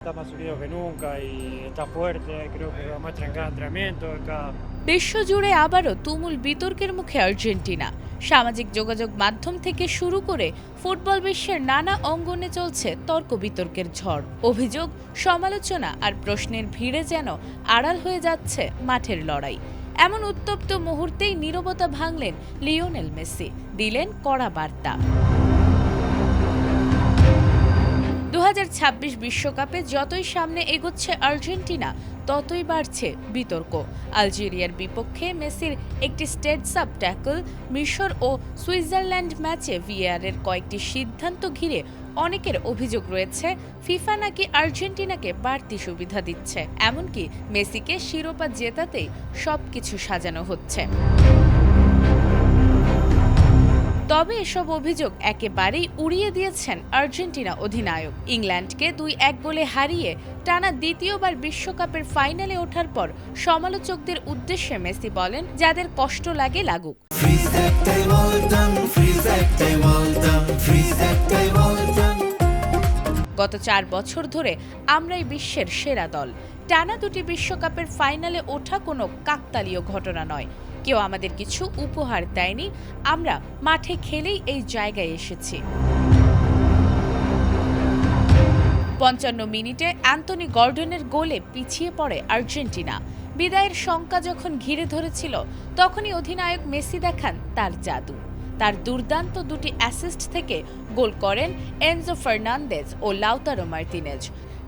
Está más unido que nunca y está fuerte, creo que lo muestra en cada entrenamiento, en cada... বিশ্বজুড়ে আবারও তুমুল বিতর্কের মুখে Argentina. সামাজিক যোগাযোগ মাধ্যম থেকে শুরু করে ফুটবল বিশ্বের নানা অঙ্গনে চলছে তর্ক বিতর্কের ঝড়। অভিযোগ, সমালোচনা আর প্রশ্নের ভিড়ে যেন আড়াল হয়ে যাচ্ছে মাঠের লড়াই। এমন উত্তপ্ত মুহূর্তেই নীরবতা ভাঙলেন লিওনেল মেসি, দিলেন কড়া বার্তা। 2026 বিশ্বকাপে যতই সামনে এগোচ্ছে আর্জেন্টিনা, ততই বাড়ছে বিতর্ক। আলজেরিয়ার বিপক্ষে মেসির একটি স্টেটস আপ ট্যাকল, মিশর ও সুইজারল্যান্ড ম্যাচে ভিএআরের কয়েকটি সিদ্ধান্ত ঘিরে অনেকের অভিযোগ রয়েছে ফিফা নাকি আর্জেন্টিনাকে বাড়তি সুবিধা দিচ্ছে, এমনকি মেসিকে শিরোপা জেতাতেই সবকিছু সাজানো হচ্ছে। তবে এসব অভিযোগ একেবারেই উড়িয়ে দিয়েছেন আর্জেন্টিনা অধিনায়ক। ইংল্যান্ডকে 2-1 গোলে হারিয়ে টানা দ্বিতীয়বার বিশ্বকাপের ফাইনালে ওঠার পর সমালোচকদের উদ্দেশ্যে মেসি বলেন, যাদের কষ্ট লাগে লাগুক। গত 4 বছর ধরে আমরাই বিশ্বের সেরা দল। টানা 2টি বিশ্বকাপের ফাইনালে ওঠা কোনো কাকতালীয় ঘটনা নয়। কেউ আমাদের কিছু উপহার দেয়নি, আমরা মাঠে খেলেই এই জায়গায় এসেছি। 55 মিনিটে অ্যান্থনি গর্ডনের গোলে পিছিয়ে পড়ে আর্জেন্টিনা। বিদায়ের শঙ্কা যখন ঘিরে ধরেছিল, তখনই অধিনায়ক মেসি দেখান তার জাদু। তার দুর্দান্ত 2টি অ্যাসিস্ট থেকে গোল করেন এনজো ফার্নান্দেজ ও লাউতারো মার্তিনেজ।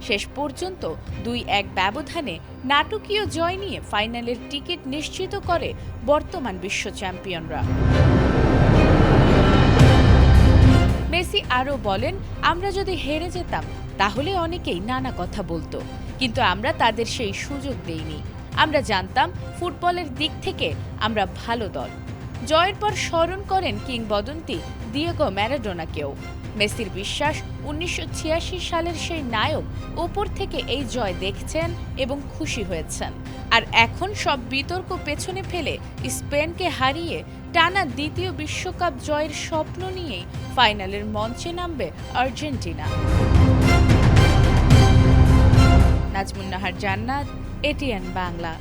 শেষ পর্যন্ত 2-1 ব্যবধানে নাটকীয় জয় নিয়ে ফাইনালের টিকিট নিশ্চিত করে বর্তমান বিশ্ব চ্যাম্পিয়নরা। মেসি আরও বলেন, আমরা যদি হেরে যেতাম তাহলে অনেকেই নানা কথা বলতো, কিন্তু আমরা তাদের সেই সুযোগ দেইনি। আমরা জানতাম ফুটবলের দিক থেকে আমরা ভালো দল। জয়ের পর স্মরণ করেন কিংবদন্তি দিয়েগো ম্যারাডোনাকেও। মেসির বিশ্বাস, 1986 সালের সেই নায়ক ওপর থেকে এই জয় দেখছেন এবং খুশি হয়েছেন। আর এখন সব বিতর্ক পেছনে ফেলে স্পেনকে হারিয়ে টানা দ্বিতীয় বিশ্বকাপ জয়ের স্বপ্ন নিয়েই ফাইনালের মঞ্চে নামবে আর্জেন্টিনা। নাজমুন নাহার জান্নাত, এটিএন বাংলা।